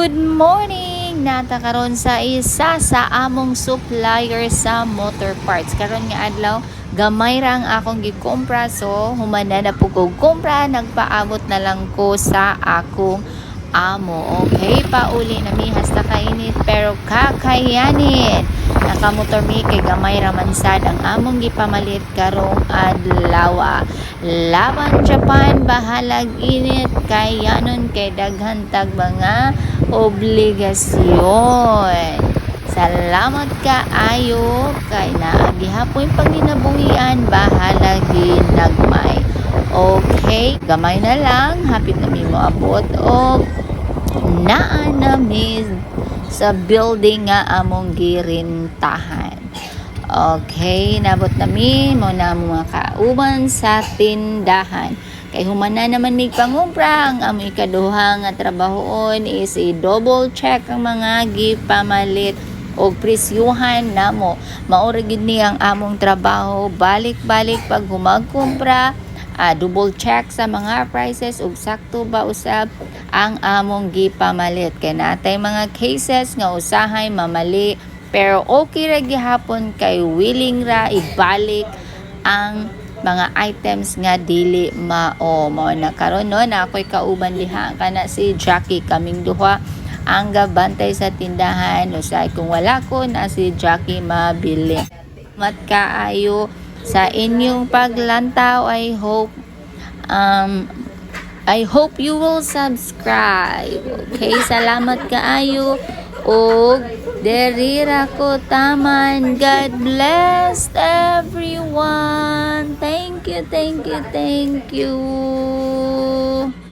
Good morning! Nata karon sa isa sa among supplier sa motor parts. Karon nga adlaw, gamay ra ang akong gikumpra. So, humana na po ko kumpra. Nagpaabot na lang ko sa akong amo. Okay, pauli na mi hasta kainit pero kakayanin. Nakamotor mi kay gamay ra man sad ang among gipamalit karong adlaw. Laban Japan bahalag init kay yanon kay daghan tag mga obligasyon. Salamat kaayo kay naagihapon pagninabungian bahala ginagmay. Okay, gamay na lang hapit na mi moabot og naa nami sa building nga among girintahan. Okay, nabot nami mo na mga kauban sa tindahan. Kay humana naman mig pangumpra ang among ikaduha nga trabahoon is i-double check ang mga gipamalit og presyuhan namo. Mao ra gid ni ang among trabaho, balik-balik pag humagkumpra, double check sa mga prices ug sakto ba usab ang among gipamalit. Kay natay mga cases nga usahay mamali pero okay ra gihapon kay willing ra ibalik ang mga items nga dili mao na karon no na ako'y kauban diha kana si Jackie, kaming duha ang gabantay sa tindahan. Usay kung wala ko na si Jackie mabili. Mat kaayo sa inyong paglantaw. I hope you will subscribe. Okay, salamat kaayo og derira ko taman. God bless everyone. Thank you.